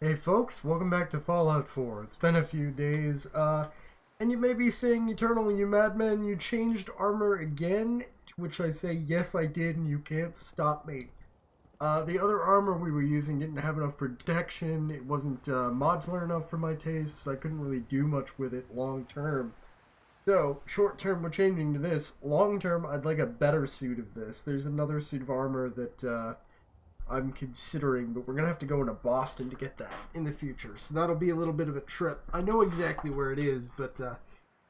Hey folks, welcome back to Fallout 4. It's been a few days, and you may be saying, Eternal, you madman, you changed armor again? To which I say, yes I did, and you can't stop me. The other armor we were using didn't have enough protection, it wasn't modular enough for my tastes, I couldn't really do much with it long term. So, short term we're changing to this. Long term, I'd like a better suit of this. There's another suit of armor that, I'm considering, but we're going to have to go into Boston to get that in the future. So that'll be a little bit of a trip. I know exactly where it is, but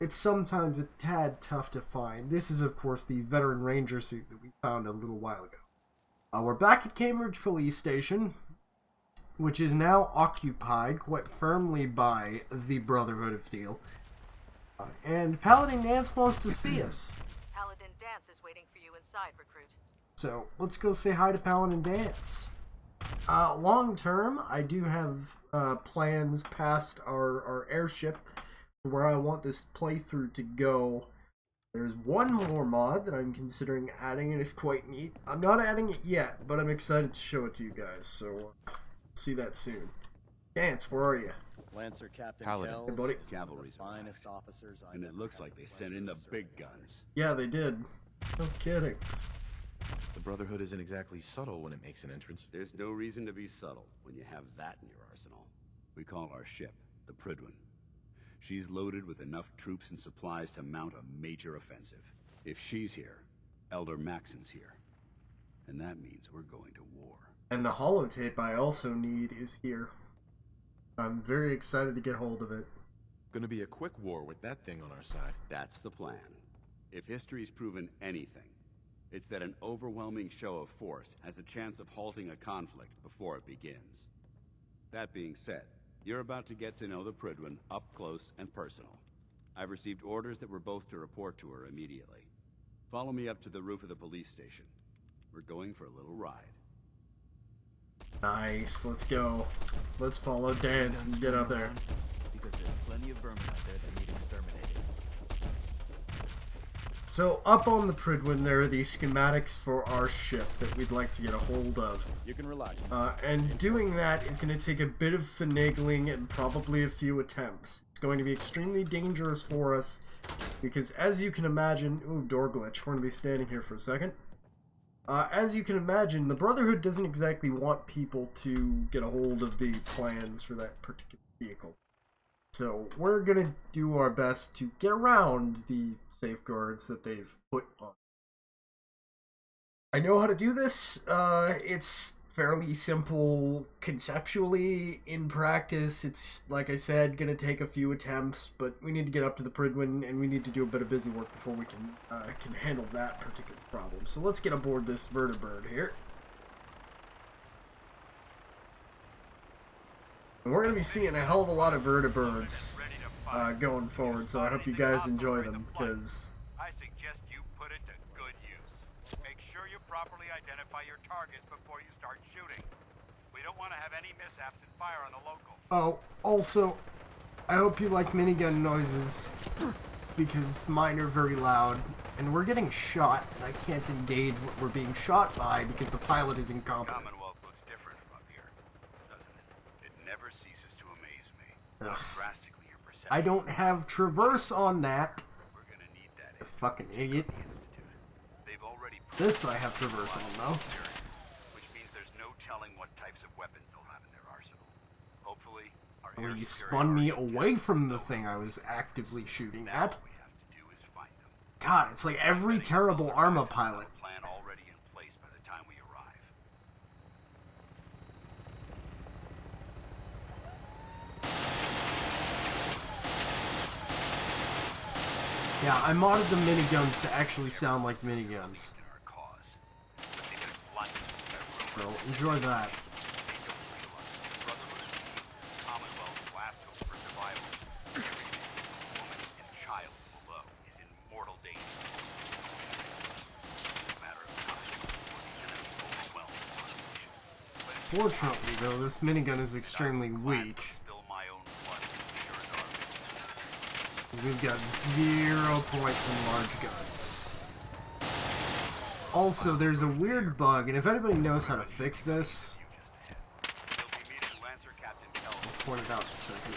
it's sometimes a tad tough to find. This is, of course, the Veteran Ranger suit that we found a little while ago. We're back at Cambridge Police Station, which is now occupied quite firmly by the Brotherhood of Steel. And Paladin Dance wants to see us. Paladin Dance is waiting for you inside, recruit. So, let's go say hi to Paladin Dance. Long term, I do have plans past our airship where I want this playthrough to go. There's one more mod that I'm considering adding, and it's quite neat. I'm not adding it yet, but I'm excited to show it to you guys, so see that soon. Dance, where are you? Lancer Captain Paladin. Kells, Hey, buddy. cavalry's finest officers. And it looks like they sent in the big guns. Yeah, they did. No kidding. The Brotherhood isn't exactly subtle when it makes an entrance. There's no reason to be subtle when you have that in your arsenal. We call our ship the Prydwen. She's loaded with enough troops and supplies to mount a major offensive. If she's here, Elder Maxon's here. And that means we're going to war. And the holotape I also need is here. I'm very excited to get hold of it. Gonna be a quick war with that thing on our side. That's the plan. If history's proven anything, it's that an overwhelming show of force has a chance of halting a conflict before it begins. That being said, you're about to get to know the Prydwen up close and personal. I've received orders that we're both to report to her immediately. Follow me up to the roof of the police station. We're going for a little ride. Nice, let's go. Let's follow Dance and get up there. Because there's plenty of vermin out there that need exterminating. So, up on the Prydwen, there are these schematics for our ship that we'd like to get a hold of. You can relax. And doing that is going to take a bit of finagling and probably a few attempts. It's going to be extremely dangerous for us because, as you can imagine... Ooh, door glitch. We're going to be standing here for a second. As you can imagine, the Brotherhood doesn't exactly want people to get a hold of the plans for that particular vehicle. So we're going to do our best to get around the safeguards that they've put on. I know how to do this. It's fairly simple conceptually. In practice, it's, like I said, going to take a few attempts, but we need to get up to the Prydwen, and we need to do a bit of busy work before we can handle that particular problem. So let's get aboard this vertibird here. And we're going to be seeing a hell of a lot of vertibirds going forward, so I hope you guys enjoy them, because... I suggest you put it to good use. Make sure you properly identify your targets before you start shooting. We don't want to have any mishaps and fire on the local. Oh, also, I hope you like minigun noises, because mine are very loud, and we're getting shot, and I can't engage what we're being shot by because the pilot is incompetent. Commonwealth looks different from up here, doesn't it? It never ceases to amaze me. How drastically your perception. I don't have traverse on that. We're gonna need that. You fucking idiot. They've already This I have traverse on, though. which means there's no telling what types of weapons they'll have in their arsenal. Hopefully, our Well, air you superiority spun me will away from the thing I was actively shooting Now at. all we have to do is find them. God, it's like every terrible Arma pilot. Plan already in place by the time we arrive. Yeah, I modded the miniguns to actually sound like miniguns. In our cause. But they get blinded by So, rumors. enjoy that. They don't realize the Brotherhood, Commonwealth's last hope for survival. Every man, woman, and child below is in mortal danger. It's a matter of time before the enemy overwhelm the population. But it's Fortunately, though, this minigun is extremely weak. spill my own blood to ensure our victory. We've got 0 points in large guns. Also, there's a weird bug, and if anybody knows how to fix this, You'll be meeting Lancer Captain Kells. I'll point it out in a second.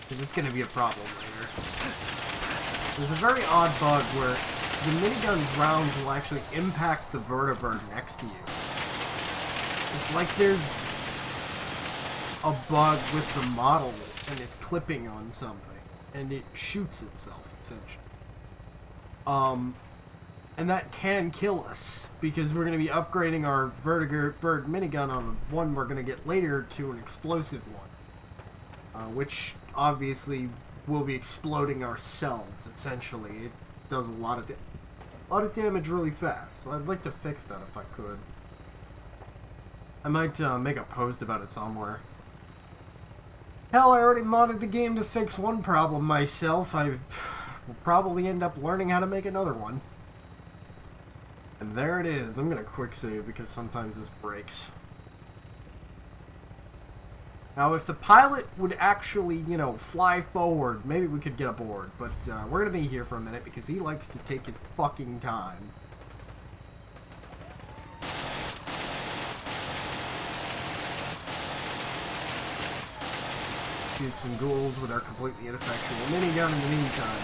Because it's going to be a problem later. There's a very odd bug where the minigun's rounds will actually impact the vertibird next to you. It's like there's a bug with the model and it's clipping on something and it shoots itself, essentially. And that can kill us because we're going to be upgrading our vertibird minigun on the one we're going to get later to an explosive one, which obviously will be exploding ourselves. Essentially, it does a lot of damage really fast. So I'd like to fix that if I could. I might make a post about it somewhere. Hell, I already modded the game to fix one problem myself. I will probably end up learning how to make another one. And there it is. I'm gonna quick save because sometimes this breaks. Now, if the pilot would actually, you know, fly forward, maybe we could get aboard. But we're gonna be here for a minute because he likes to take his fucking time. Shoot some ghouls with our completely ineffectual minigun in the meantime.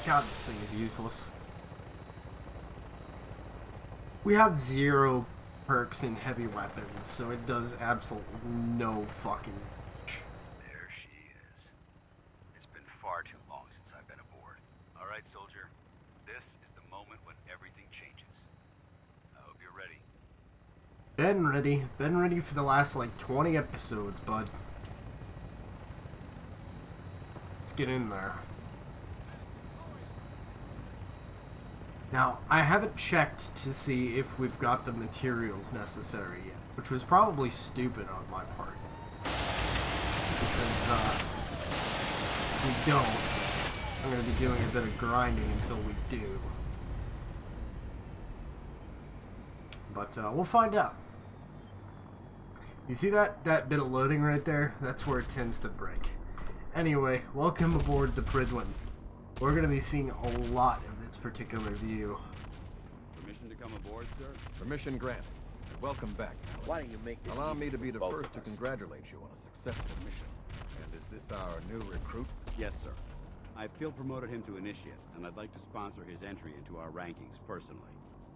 God, this thing is useless. We have 0 perks in heavy weapons, so it does absolutely no fucking damage. There she is. It's been far too long since I've been aboard. All right, soldier. This is the moment when everything changes. I hope you're ready. Been ready. Been ready for the last, like, 20 episodes, bud. Let's get in there. Now, I haven't checked to see if we've got the materials necessary yet, which was probably stupid on my part. Because, if we don't, I'm going to be doing a bit of grinding until we do. But, we'll find out. You see that bit of loading right there? That's where it tends to break. Anyway, welcome aboard the Pridwin. We're going to be seeing a lot of this particular view. Permission to come aboard, sir? Permission granted. Welcome back, Alan. Why don't you make this Allow easy me to be for the both first of to us? congratulate you on a successful mission. And is this our new recruit? Yes, sir. I feel promoted him to initiate, and I'd like to sponsor his entry into our rankings personally.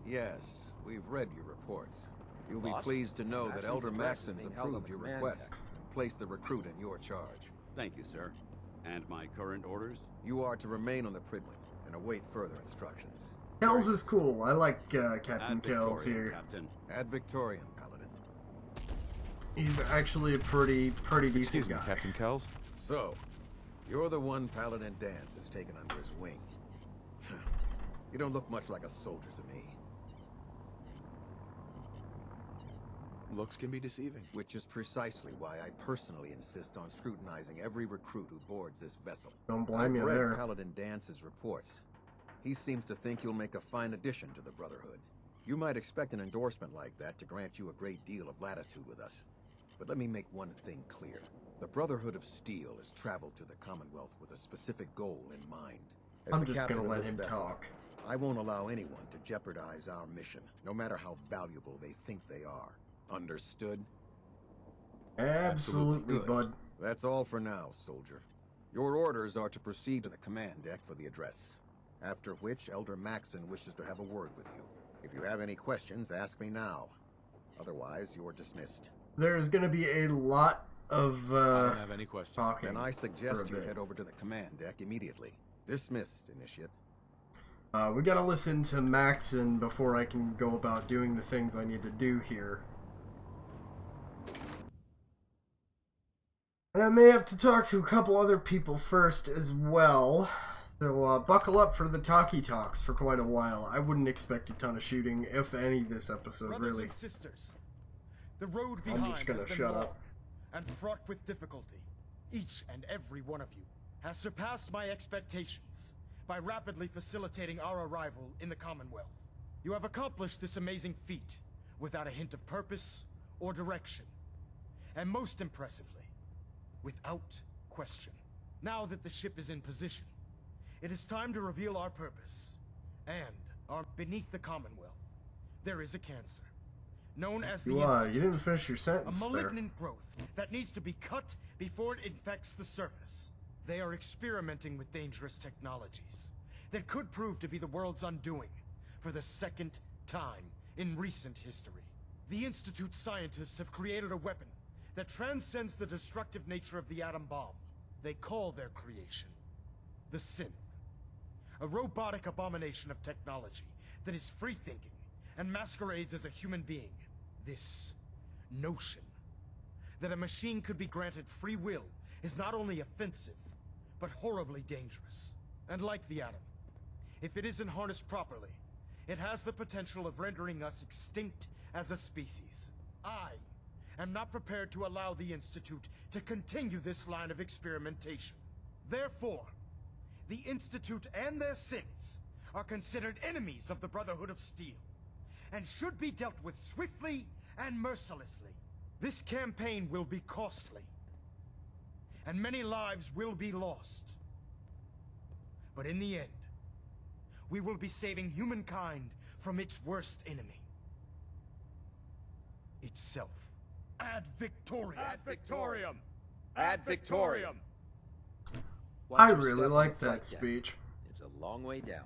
Yes, we've read your reports. You'll be Boss, pleased to know that Maxon's Elder address is Maxon's being held on approved the your command request deck. and placed the recruit in your charge. Thank you, sir. And my current orders? You are to remain on the Pridwin and await further instructions. Kells is cool. I like Captain Ad Kells Victorian, here. Captain. Ad Victorian, Paladin. He's actually a pretty decent Excuse me, guy. Captain Kells. So, you're the one Paladin Dance has taken under his wing. You don't look much like a soldier to me. Looks can be deceiving. Which is precisely why I personally insist on scrutinizing every recruit who boards this vessel. Don't blame I've you read there. Paladin Dance's reports. He seems to think you'll make a fine addition to the Brotherhood. You might expect an endorsement like that to grant you a great deal of latitude with us. But let me make one thing clear. The Brotherhood of Steel has traveled to the Commonwealth with a specific goal in mind. As I'm the just captain gonna of let this him vessel, talk. I won't allow anyone to jeopardize our mission, no matter how valuable they think they are. Understood? Absolutely, Good. bud. That's all for now, soldier. Your orders are to proceed to the command deck for the address. After which, Elder Maxon wishes to have a word with you. If you have any questions, ask me now. Otherwise, you're dismissed. There's gonna be a lot of I don't have any questions. talking. Then I for suggest a you bit. head over to the command deck immediately. Dismissed, Initiate. We gotta listen to Maxon before I can go about doing the things I need to do here. And I may have to talk to a couple other people first as well. So buckle up for the talkie talks for quite a while. I wouldn't expect a ton of shooting, if any, this episode, Brothers really. and sisters, the road I'm behind just gonna has been shut long up. and fraught with difficulty. Each and every one of you has surpassed my expectations by rapidly facilitating our arrival in the Commonwealth. You have accomplished this amazing feat without a hint of purpose or direction, and most impressively, without question. Now that the ship is in position, it is time to reveal our purpose. And beneath the Commonwealth, there is a cancer. known as the You Institute. didn't finish your A sentence there. malignant growth that needs to be cut before it infects the surface. They are experimenting with dangerous technologies that could prove to be the world's undoing for the second time in recent history. The Institute scientists have created a weapon that transcends the destructive nature of the atom bomb. They call their creation the Synth. A robotic abomination of technology that is free-thinking and masquerades as a human being. This notion that a machine could be granted free will is not only offensive, but horribly dangerous. And like the atom, if it isn't harnessed properly, it has the potential of rendering us extinct as a species. I am not prepared to allow the Institute to continue this line of experimentation. Therefore, the Institute and their synths are considered enemies of the Brotherhood of Steel, and should be dealt with swiftly and mercilessly. This campaign will be costly, and many lives will be lost. But in the end, we will be saving humankind from its worst enemy. Itself. Ad Victoriam! Ad Victoriam! Ad Victoriam! I really like that speech. It's a long way down.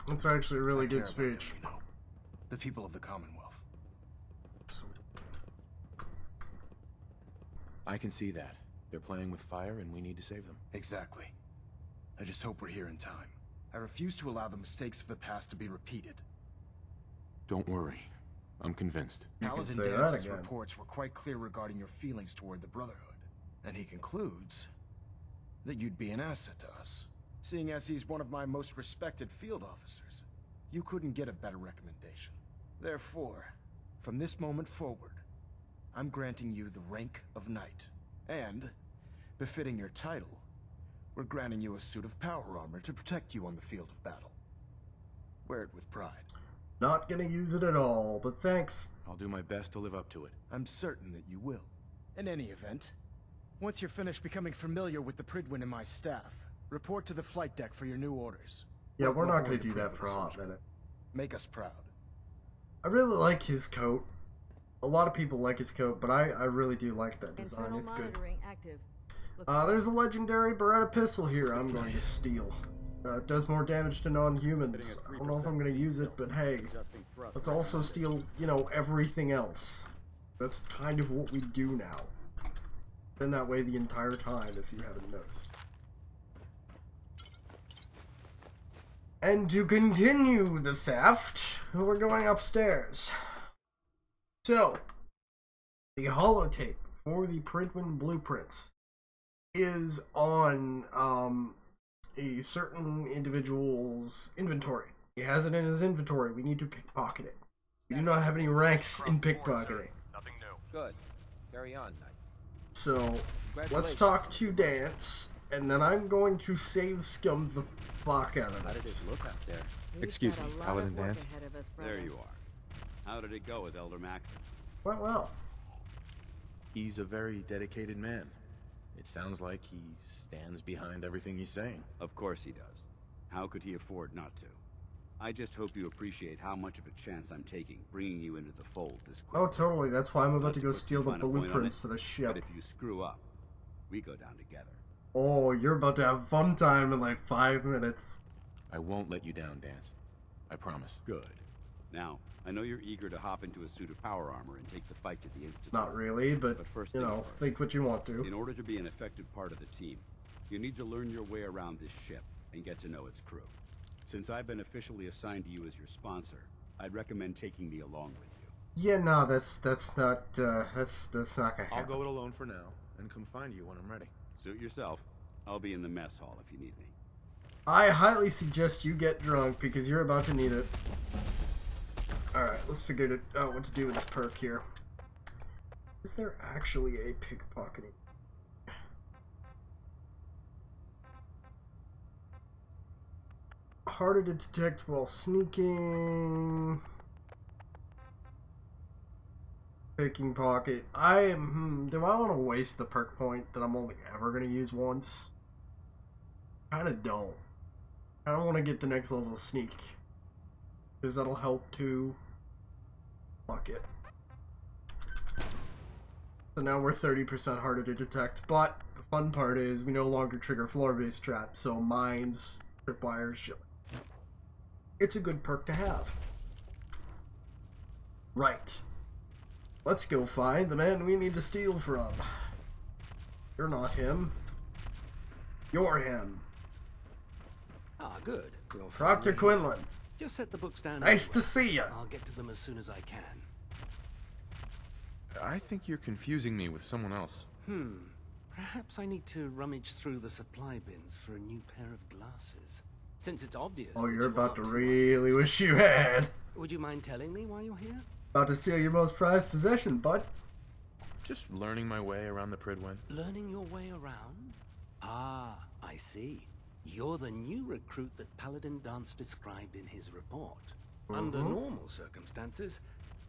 It's actually a really I care good about them, speech. you know. The people of the Commonwealth. I can see that. They're playing with fire and we need to save them. Exactly. I just hope we're here in time. I refuse to allow the mistakes of the past to be repeated. Don't worry. I'm convinced. You can Paladin say that Dance's again. reports were quite clear regarding your feelings toward the Brotherhood. And he concludes that you'd be an asset to us. Seeing as he's one of my most respected field officers, you couldn't get a better recommendation. Therefore, from this moment forward, I'm granting you the rank of Knight. And, befitting your title, we're granting you a suit of power armor to protect you on the field of battle. Wear it with pride. Not gonna use it at all, but thanks. I'll do my best to live up to it. I'm certain that you will. In any event, once you're finished becoming familiar with the Pridwin and my staff, report to the flight deck for your new orders. Yeah, we're not Welcome gonna aboard the do that Pridwin, for a hot soldier. minute. Make us proud. I really like his coat. A lot of people like his coat, but I really do like that design. Internal It's good. monitoring active. There's a legendary Beretta pistol here I'm going to steal. It does more damage to non-humans. I don't know if I'm going to use it, but hey, let's also steal, you know, everything else. That's kind of what we do now. Been that way the entire time, if you haven't noticed. And to continue the theft, we're going upstairs. So, the holotape for the Pridwin blueprints is on a certain individual's inventory. He has it in his inventory. We need to pickpocket it. We do not have any ranks in pickpocketing. Nothing new. Good. Carry on, Knight. So, let's talk to Dance, and then I'm going to save scum the fuck out of How did it this. look out there? Excuse me, Paladin Dance? There you are. How did it go with Elder Maxon? Well. He's a very dedicated man. It sounds like he stands behind everything he's saying. Of course he does. How could he afford not to? I just hope you appreciate how much of a chance I'm taking, bringing you into the fold this quick. Oh, totally. That's why I'm about Not to go put steal too the fine a point on blueprints it, for the But ship. if you screw up, we go down together. Oh, you're about to have fun time in like 5 minutes. I won't let you down, Dance. I promise. Good. Now, I know you're eager to hop into a suit of power armor and take the fight to the Institute. Not really, but But you know, first. think what you want to. In order to be an effective part of the team, you need to learn your way around this ship and get to know its crew. Since I've been officially assigned to you as your sponsor, I'd recommend taking me along with you. Yeah, no, that's not that's not gonna I'll happen. go it alone for now, and come find you when I'm ready. Suit yourself. I'll be in the mess hall if you need me. I highly suggest you get drunk because you're about to need it. Alright, let's figure out what to do with this perk here. Is there actually a pickpocketing? Harder to detect while sneaking. Picking pocket. Do I want to waste the perk point that I'm only ever going to use once? Kinda don't. I don't want to get the next level sneak. Because that'll help too. Fuck it. So now we're 30% harder to detect, but the fun part is we no longer trigger floor-based traps, so mines, tripwires, shit. It's a good perk to have. Right. Let's go find the man we need to steal from. You're not him. You're him. Ah, good. You're Dr. finally Quinlan. here. Just set the books down. Nice anyway. to see you. I'll get to them as soon as I can. I think you're confusing me with someone else. Perhaps I need to rummage through the supply bins for a new pair of glasses. Since it's obvious. Oh, that you're you about are to too really wise. wish you had. Would you mind telling me why you're here? About to steal your most prized possession, bud. Just learning my way around the Pridwen. Learning your way around? Ah, I see. You're the new recruit that Paladin Dance described in his report. Under normal circumstances,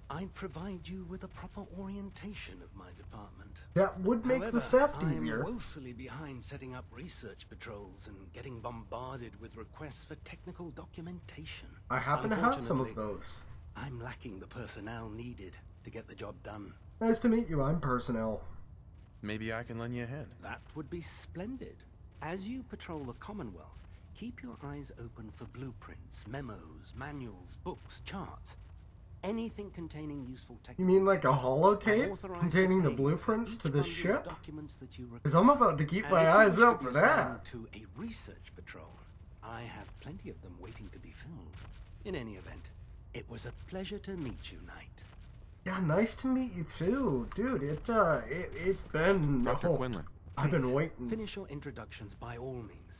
I'd provide you with a proper orientation of my department. That would make However, the theft I'm easier. woefully behind setting up research patrols and getting bombarded with requests for technical documentation. I happen to have some of Unfortunately, those. I'm lacking the personnel needed to get the job done. Nice to meet you, I'm personnel. Maybe I can lend you a hand. That would be splendid. As you patrol the Commonwealth, keep your eyes open for blueprints, memos, manuals, books, charts. Anything containing useful You technical. mean like a I'm holotape authorized containing the pay blueprints for to each this bundle of ship? documents that you Because I'm about to keep And my if you eyes wish to out be for assigned that. To a research patrol, I have plenty of them waiting to be filled. In any event, it was a pleasure to meet you, Knight. Yeah, nice to meet you too. Dude, it's been... Dr. oh, Quinlan. I've been Please, waiting. Finish your introductions by all means.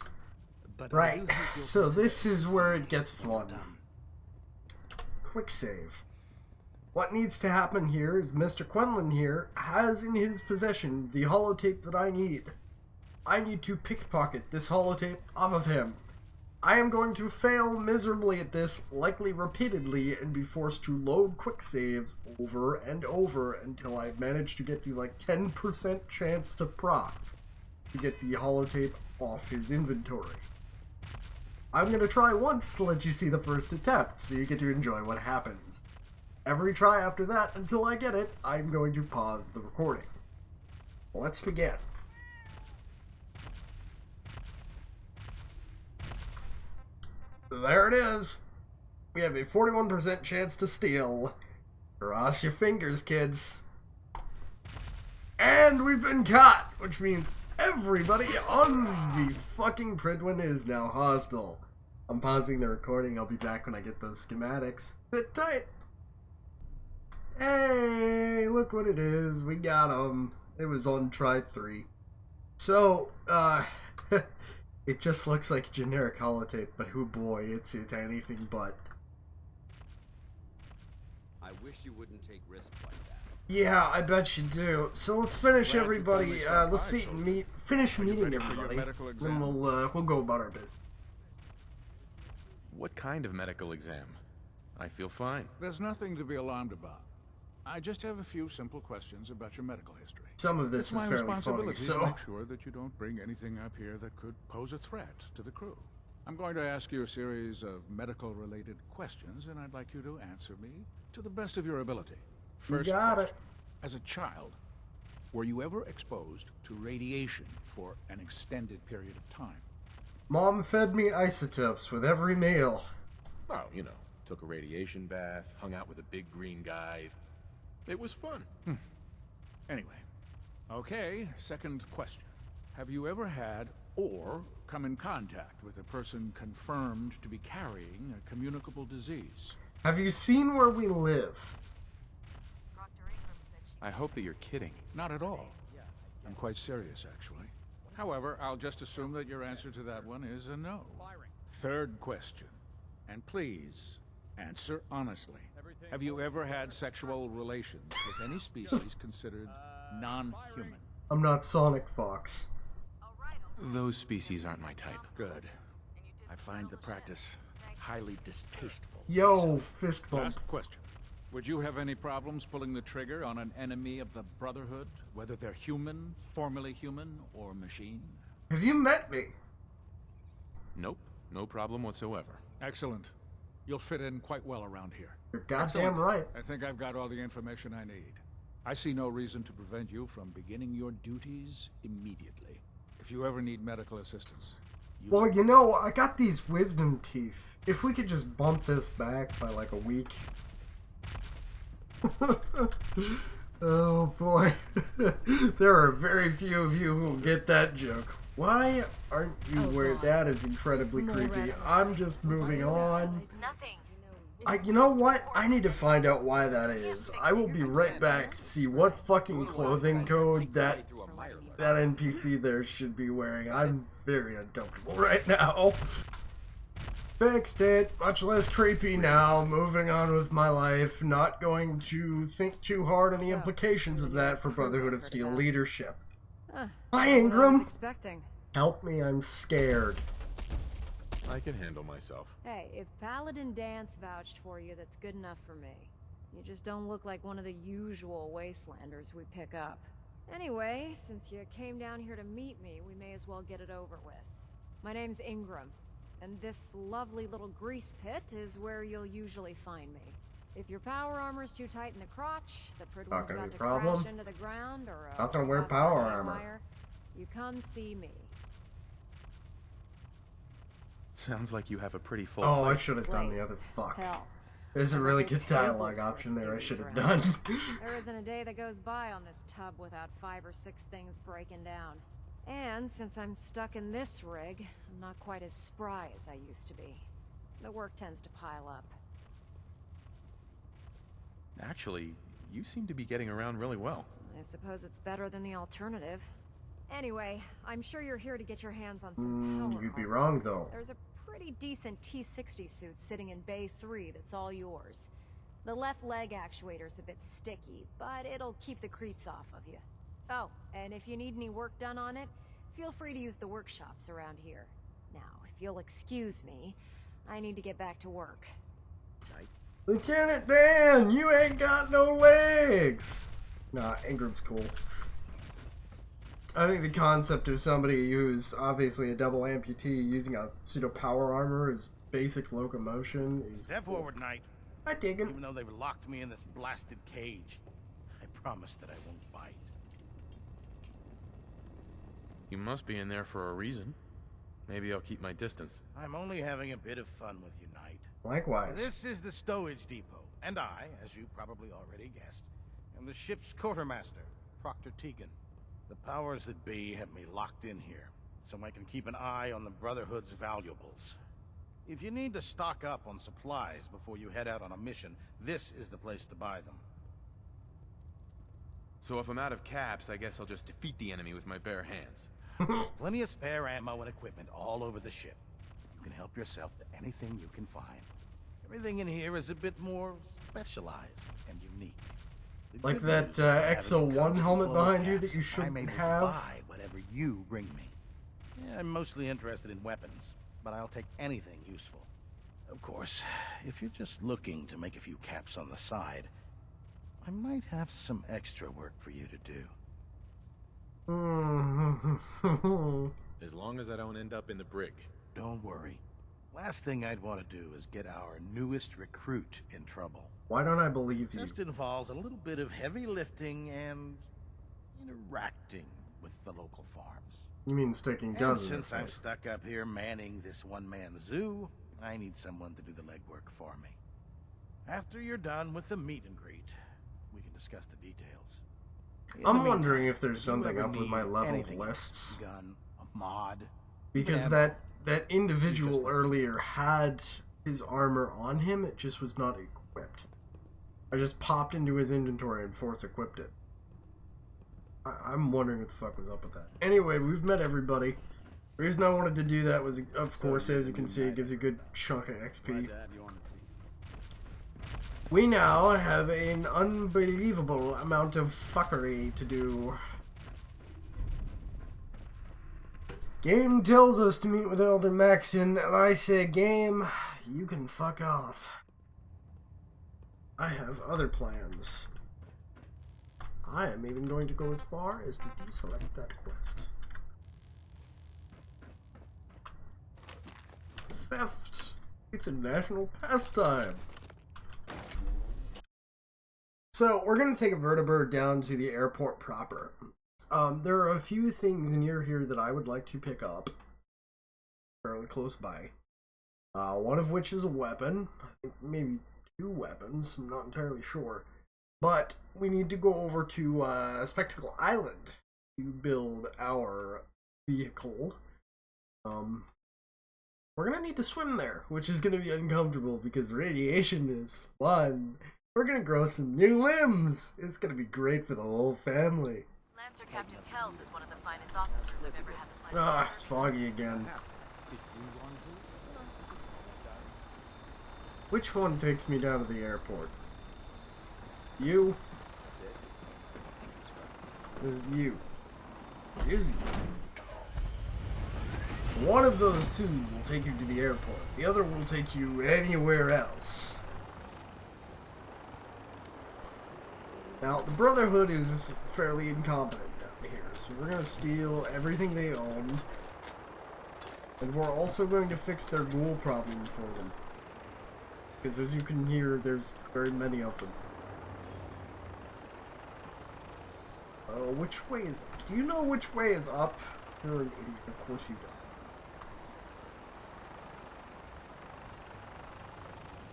But I Right, do hope you'll so this consider is where it staying gets when you're fun. done. Quick save. What needs to happen here is Mr. Quinlan here has in his possession the holotape that I need. I need to pickpocket this holotape off of him. I am going to fail miserably at this, likely repeatedly, and be forced to load quick saves over and over until I manage to get the like 10% chance to proc to get the holotape off his inventory. I'm going to try once to let you see the first attempt, so you get to enjoy what happens. Every try after that, until I get it, I'm going to pause the recording. Let's begin. There it is. We have a 41% chance to steal. Cross your fingers, kids. And we've been caught, which means everybody on the fucking Pridwen is now hostile. I'm pausing the recording. I'll be back when I get those schematics. Sit tight. Hey, look what it is. We got them. It was on try 3. So, it just looks like generic holotape, but who boy, it's anything but. I wish you wouldn't take risks like that. Yeah, I bet you do. So let's finish Glad you everybody. finally stopped Let's by, soldier. finish Are you meeting ready for your everybody. medical Then exam? we'll go about our business. What kind of medical exam? I feel fine. There's nothing to be alarmed about. I just have a few simple questions about your medical history. Some of this It's is my fairly funny, responsibility to so make sure that you don't bring anything up here that could pose a threat to the crew. I'm going to ask you a series of medical-related questions, and I'd like you to answer me to the best of your ability. First got question. it. As a child, were you ever exposed to radiation for an extended period of time? Mom fed me isotopes with every meal. Well, you know, took a radiation bath, hung out with a big green guy. It was fun. Anyway, okay, second question. Have you ever had or come in contact with a person confirmed to be carrying a communicable disease? Have you seen where we live? I hope that you're kidding. Not at all. I'm quite serious, actually. However, I'll just assume that your answer to that one is a no. Third question. And please, answer honestly. Have you ever had sexual relations with any species considered non-human? I'm not Sonic Fox. Those species aren't my type. Good. I find the practice highly distasteful. Yo, fist bump. Last question. Would you have any problems pulling the trigger on an enemy of the Brotherhood, whether they're human, formerly human, or machine? Have you met me? Nope, no problem whatsoever. Excellent. You'll fit in quite well around here. You're goddamn Excellent. right. I think I've got all the information I need. I see no reason to prevent you from beginning your duties immediately. If you ever need medical assistance. Well, you know, I got these wisdom teeth. If we could just bump this back by like a week. Oh boy. There are very few of you who get that joke. Why aren't you where that is incredibly creepy? I'm just moving on. Nothing. You know what? I need to find out why that is. I will be right back to see what fucking clothing code that NPC there should be wearing. I'm very uncomfortable right now. Fixed it. Much less creepy now. Moving on with my life. Not going to think too hard on the implications of that for Brotherhood of Steel leadership. Hi, Ingram. Help me, I'm scared. I can handle myself. Hey, if Paladin Dance vouched for you, that's good enough for me. You just don't look like one of the usual wastelanders we pick up. Anyway, since you came down here to meet me, we may as well get it over with. My name's Ingram, and this lovely little grease pit is where you'll usually find me. If your power armor's too tight in the crotch, the prid one's about to crash into the ground, or not gonna wear power armor. You come see me. Sounds like you have a pretty full Oh, I should have done the other fuck. There's a really good dialogue option there I should have done. There isn't a day that goes by on this tub without 5 or 6 things breaking down. And since I'm stuck in this rig, I'm not quite as spry as I used to be. The work tends to pile up. Actually, you seem to be getting around really well. I suppose it's better than the alternative. Anyway, I'm sure you're here to get your hands on some power You'd be armor. wrong, though. There's a pretty decent T-60 suit sitting in Bay 3 that's all yours. The left leg actuator's a bit sticky, but it'll keep the creeps off of you. Oh, and if you need any work done on it, feel free to use the workshops around here. Now, if you'll excuse me, I need to get back to work. Lieutenant Dan, you ain't got no legs! Nah, Ingram's cool. I think the concept of somebody who's obviously a double amputee using a pseudo power armor as basic locomotion is... Step forward, Knight. I dig it. Even though they've locked me in this blasted cage, I promise that I won't bite. You must be in there for a reason. Maybe I'll keep my distance. I'm only having a bit of fun with you, Knight. Likewise. This is the stowage depot, and I, as you probably already guessed, am the ship's quartermaster, Proctor Tegan. The powers that be have me locked in here, so I can keep an eye on the Brotherhood's valuables. If you need to stock up on supplies before you head out on a mission, this is the place to buy them. So if I'm out of caps, I guess I'll just defeat the enemy with my bare hands. There's plenty of spare ammo and equipment all over the ship. You can help yourself to anything you can find. Everything in here is a bit more specialized and unique. Like that XO1 helmet behind you that you shouldn't have. Buy whatever you bring me. Yeah, I'm mostly interested in weapons, but I'll take anything useful. Of course, if you're just looking to make a few caps on the side, I might have some extra work for you to do. As long as I don't end up in the brig. Don't worry. Last thing I'd want to do is get our newest recruit in trouble. Why don't I believe you? Just involves a little bit of heavy lifting and interacting with the local farms. You mean sticking guns in since I'm stuck up here manning this one-man zoo, I need someone to do the legwork for me. After you're done with the meet and greet, we can discuss the details. I'm wondering if there's something up with my leveled lists. Gun, a mod, because that individual earlier had his armor on him, it just was not equipped. I just popped into his inventory and force equipped it. I'm wondering what the fuck was up with that. Anyway, we've met everybody. The reason I wanted to do that was, of course, as you can see, it gives you a good chunk of XP. We now have an unbelievable amount of fuckery to do. Game tells us to meet with Elder Maxon, and I say, game, you can fuck off. I have other plans. I am even going to go as far as to deselect that quest. Theft. It's a national pastime. So, we're going to take a vertibird down to the airport proper. There are a few things near here that I would like to pick up. Fairly close by. One of which is a weapon. I think maybe 2 weapons. I'm not entirely sure. But we need to go over to Spectacle Island to build our vehicle. We're going to need to swim there, which is going to be uncomfortable because radiation is fun. We're going to grow some new limbs. It's going to be great for the whole family. Lancer Captain Kells is one of the finest officers I've ever had the pleasure Ah, of it's foggy again. Which one takes me down to the airport? You? There's you. Is you? One of those two will take you to the airport. The other will take you anywhere else. Now, the Brotherhood is fairly incompetent down here, so we're going to steal everything they own. And we're also going to fix their ghoul problem for them. Because as you can hear, there's very many of them. Oh, which way is up? Do you know which way is up? You're an idiot. Of course you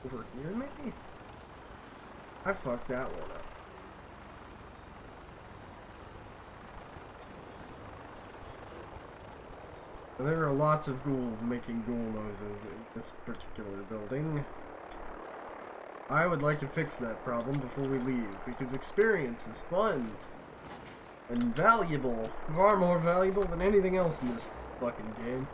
don't. Over here, maybe? I fucked that one up. There are lots of ghouls making ghoul noises in this particular building. I would like to fix that problem before we leave, because experience is fun and valuable. Far more valuable than anything else in this fucking game.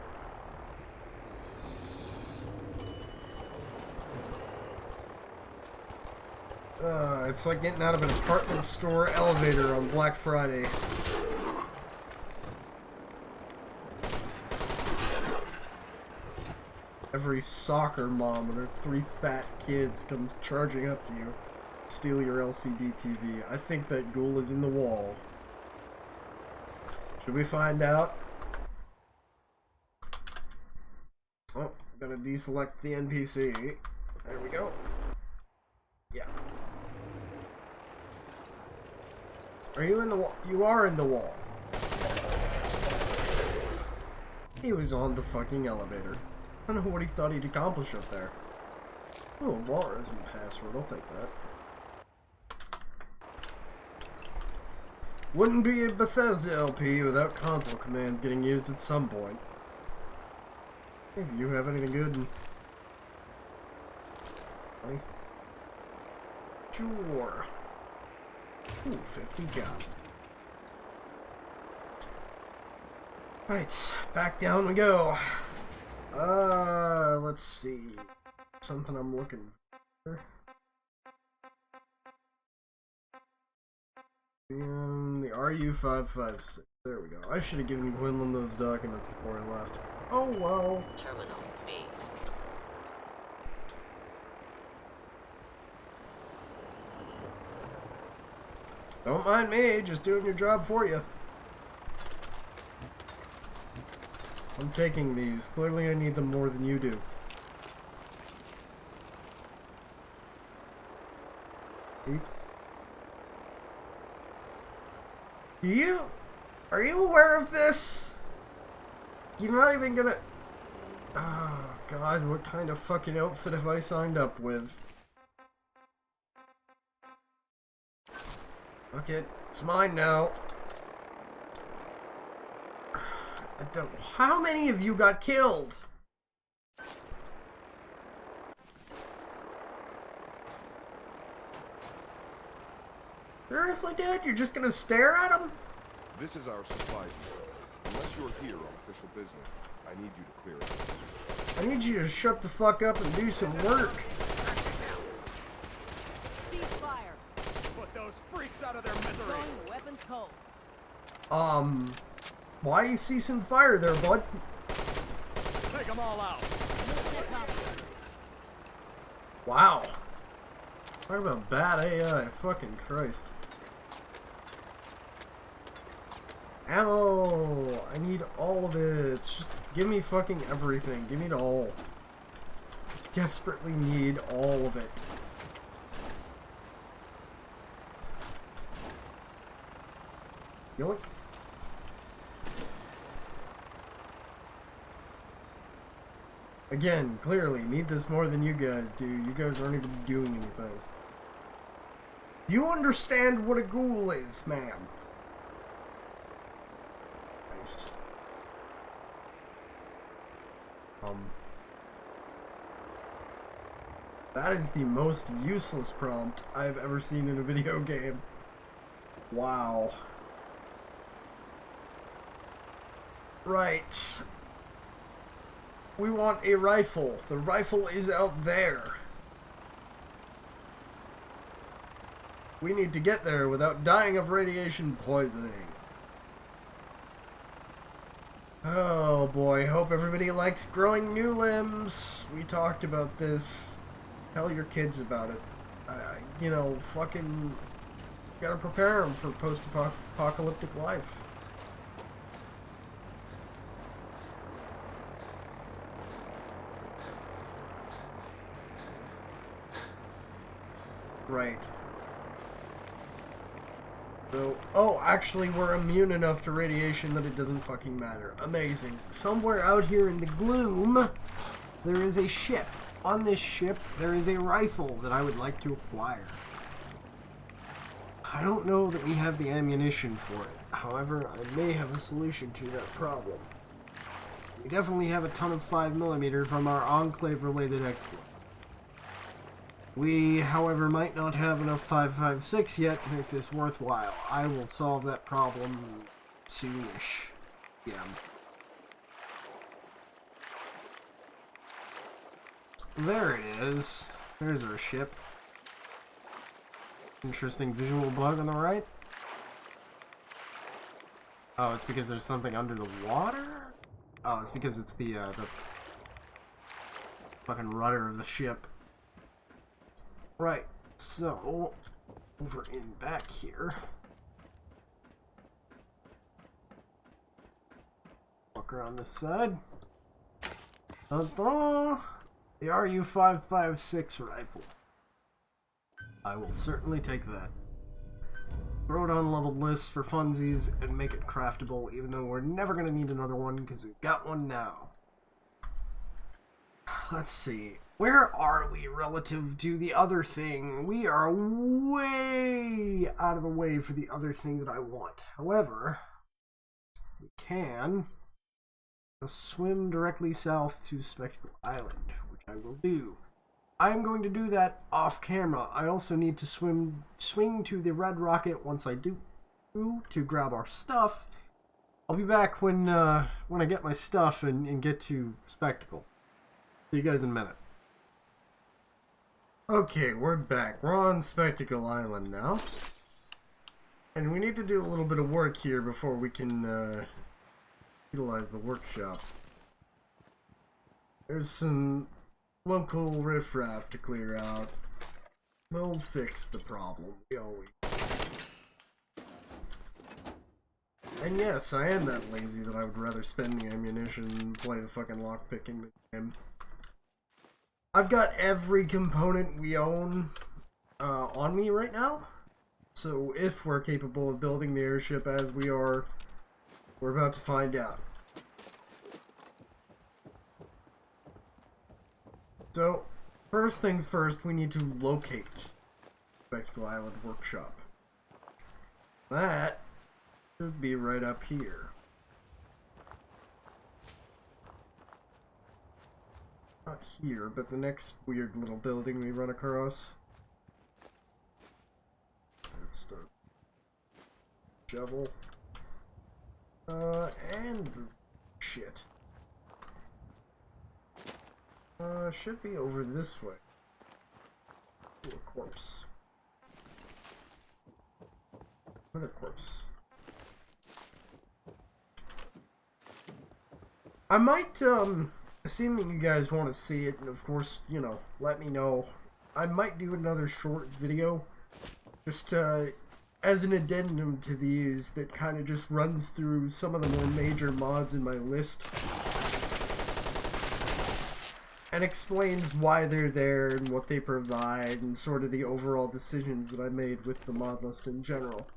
It's like getting out of an apartment store elevator on Black Friday. Every soccer mom and her 3 fat kids comes charging up to you, steal your LCD TV. I think that ghoul is in the wall. Should we find out? Oh, gotta deselect the NPC. There we go. Yeah. Are you in the wall? You are in the wall. He was on the fucking elevator. I don't know what he thought he'd accomplish up there. Oh, Vault-Resin password. I'll take that. Wouldn't be a Bethesda LP without console commands getting used at some point. If you have anything good. Honey? Sure. Ooh, 50 cal. Right, back down we go. Let's see. Something I'm looking for. The RU-556. There we go. I should have given Quinlan those documents before I left. Oh well. Terminal B. Don't mind me, just doing your job for you. I'm taking these. Clearly I need them more than you do. Are you aware of this? You're not even gonna... Oh god, what kind of fucking outfit have I signed up with? Fuck it, it's mine now. How many of you got killed? Seriously, dude? You're just gonna stare at him? This is our supply depot. Unless you're here on official business, I need you to clear it. I need you to shut the fuck up and do some work. Ceasefire. Put those freaks out of their misery. Throwing weapons cold. Why you see some fire there, bud? Take them all out. Wow. Talk about bad AI, fucking Christ. Ammo! I need all of it. Just give me fucking everything. Give me it all. I desperately need all of it. Yoink. Again, clearly, need this more than you guys do. You guys aren't even doing anything. Do you understand what a ghoul is, ma'am? Christ. That is the most useless prompt I've ever seen in a video game. Wow. Right. We want a rifle. The rifle is out there. We need to get there without dying of radiation poisoning. Oh boy, hope everybody likes growing new limbs. We talked about this. Tell your kids about it. You know, fucking gotta prepare them for post-apocalyptic life. Right. So, oh, actually we're immune enough to radiation that it doesn't fucking matter. Amazing. Somewhere out here in the gloom, there is a ship. On this ship, there is a rifle that I would like to acquire. I don't know that we have the ammunition for it. However, I may have a solution to that problem. We definitely have a ton of 5mm from our Enclave-related exploit. We, however, might not have enough 5.56 yet to make this worthwhile. I will solve that problem soonish. Yeah. There it is. There's our ship. Interesting visual bug on the right. Oh, it's because there's something under the water? Oh, it's because it's the fucking rudder of the ship. Right, so, over in back here. Walk around this side. Ta-da! The RU-556 rifle. I will certainly take that. Throw it on leveled lists for funsies and make it craftable, even though we're never going to need another one because we've got one now. Let's see. Where are we relative to the other thing? We are way out of the way for the other thing that I want. However, we can just swim directly south to Spectacle Island, which I will do. I'm going to do that off camera. I also need to swing to the Red Rocket once I do to grab our stuff. I'll be back when I get my stuff and get to Spectacle. See you guys in a minute. Okay, we're back. We're on Spectacle Island now. And we need to do a little bit of work here before we can utilize the workshop. There's some local riffraff to clear out. We'll fix the problem. We always do. And yes, I am that lazy that I would rather spend the ammunition and play the fucking lockpicking game. I've got every component we own on me right now. So if we're capable of building the airship as we are, we're about to find out. So, first things first, we need to locate Spectacle Island Workshop. That should be right up here. Not here, but the next weird little building we run across. That's the shovel. And the shit. Should be over this way. Ooh, a corpse. Another corpse. I might, assuming you guys want to see it, and of course, you know, let me know. I might do another short video, just as an addendum to these that kind of just runs through some of the more major mods in my list and explains why they're there and what they provide and sort of the overall decisions that I made with the mod list in general.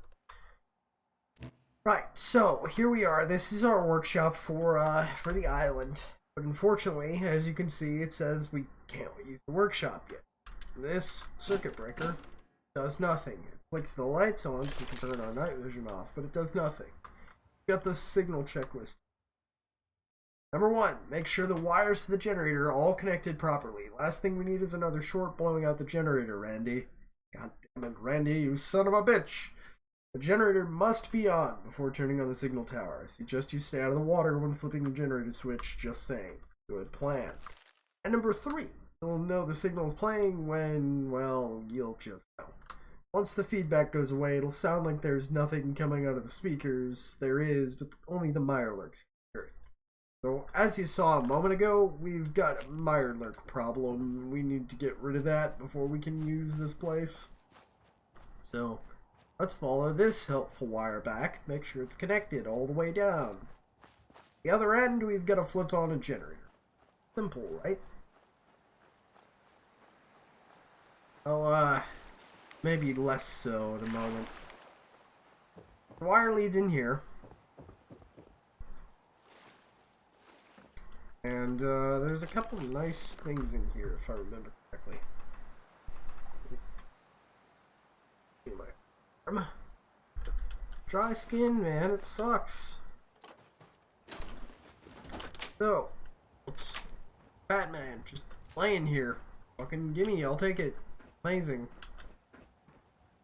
Right, so here we are. This is our workshop for the island. But unfortunately, as you can see, it says we can't use the workshop yet. This circuit breaker does nothing. It flicks the lights on so we can turn our night vision off, but it does nothing. Got the signal checklist. Number 1, make sure the wires to the generator are all connected properly. Last thing we need is another short blowing out the generator, Randy. God damn it, Randy, you son of a bitch! The generator must be on before turning on the signal tower. I suggest you stay out of the water when flipping the generator switch, just saying. Good plan. And number 3, you'll know the signal is playing when, well, you'll just know. Once the feedback goes away, it'll sound like there's nothing coming out of the speakers. There is, but only the Mirelurks can hear it. So, as you saw a moment ago, we've got a Mirelurk problem. We need to get rid of that before we can use this place. So, let's follow this helpful wire back. Make sure it's connected all the way down. The other end, we've got to flip on a generator. Simple, right? Well, maybe less so in a moment. The wire leads in here. And there's a couple of nice things in here, if I remember correctly. Dry skin, man, it sucks. So, oops. Batman, just laying here. Fucking gimme, I'll take it. Amazing.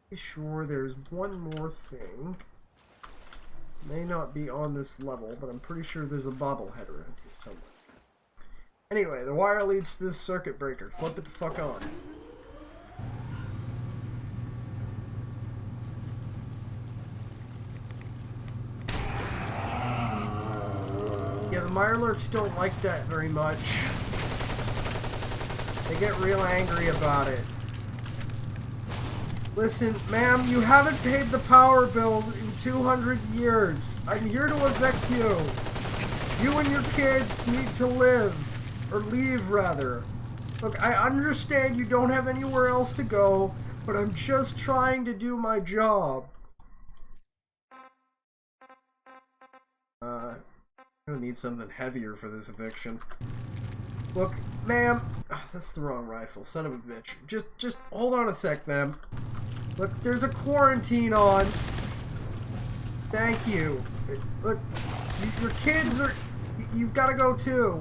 Pretty sure there's one more thing. May not be on this level, but I'm pretty sure there's a bobblehead around here somewhere. Anyway, the wire leads to this circuit breaker. Flip it the fuck on. Yeah, the Mirelurks don't like that very much. They get real angry about it. Listen, ma'am, you haven't paid the power bills in 200 years. I'm here to evict you. You and your kids need to live. Or leave, rather. Look, I understand you don't have anywhere else to go, but I'm just trying to do my job. I'm gonna need something heavier for this eviction. Look, ma'am, that's the wrong rifle, son of a bitch. Just hold on a sec, ma'am. Look, there's a quarantine on. Thank you. Look, your kids are... You've got to go too.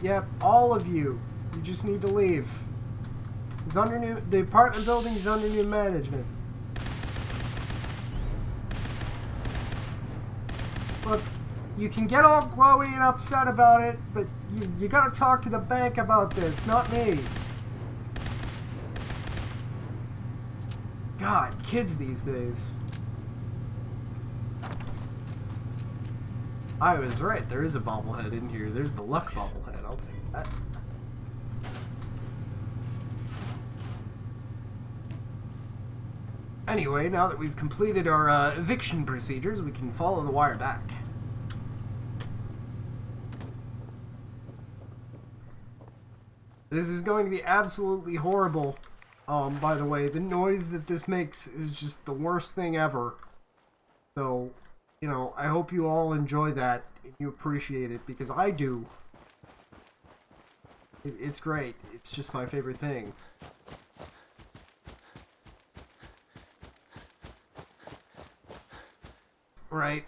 Yep, all of you. You just need to leave. It's under new... The apartment building is under new management. Look, you can get all glowy and upset about it, but you gotta talk to the bank about this, not me. God, kids these days. I was right, there is a bobblehead in here. There's the luck bobblehead, I'll take that. Anyway, now that we've completed our eviction procedures, we can follow the wire back. This is going to be absolutely horrible. By the way, the noise that this makes is just the worst thing ever. So, you know, I hope you all enjoy that and you appreciate it, because I do. It's great. It's just my favorite thing. Right.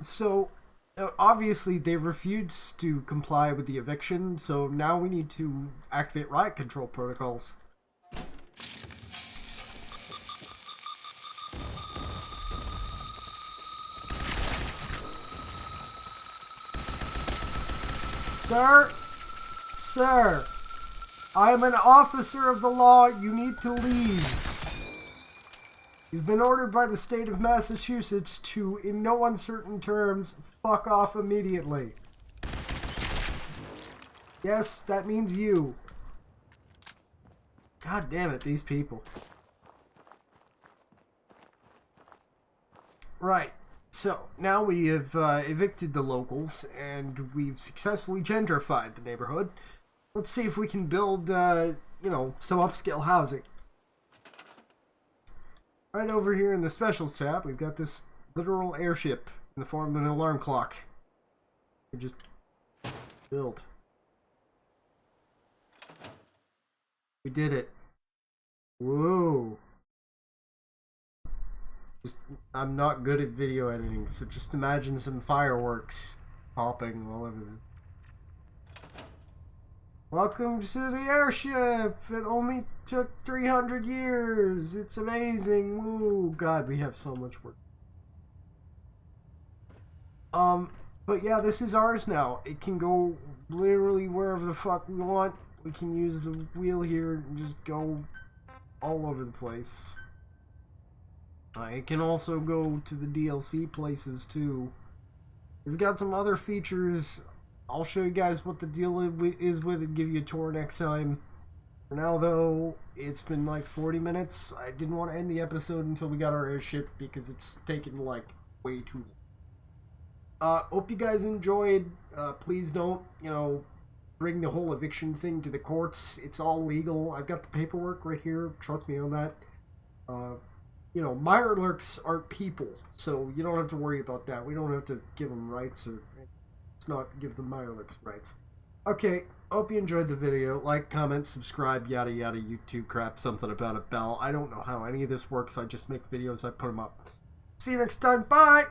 So obviously they refused to comply with the eviction, so now we need to activate riot control protocols. Sir, I am an officer of the law. You need to leave. You've been ordered by the state of Massachusetts to, in no uncertain terms, fuck off immediately. Yes, that means you. God damn it, these people. Right. So, now we have evicted the locals, and we've successfully gentrified the neighborhood. Let's see if we can build, you know, some upscale housing. Right over here in the specials tab, we've got this literal airship in the form of an alarm clock. We just build. We did it. Whoa. I'm not good at video editing, so just imagine some fireworks popping all over the... Welcome to the airship! It only took 300 years! It's amazing! Woo! God, we have so much work. But yeah, this is ours now. It can go literally wherever the fuck we want. We can use the wheel here and just go all over the place. It can also go to the DLC places too. It's got some other features. I'll show you guys what the deal is with it, give you a tour next time. For now though, it's been like 40 minutes. I didn't want to end the episode until we got our airship because it's taken like way too long. Hope you guys enjoyed. Please don't, you know, bring the whole eviction thing to the courts. It's all legal. I've got the paperwork right here. Trust me on that. You know, Mirelurks aren't people, so you don't have to worry about that. We don't have to give them rights, or let's not give the Mirelurks rights. Okay, hope you enjoyed the video. Like, comment, subscribe, yada yada, YouTube crap, something about a bell. I don't know how any of this works. I just make videos, I put them up. See you next time. Bye!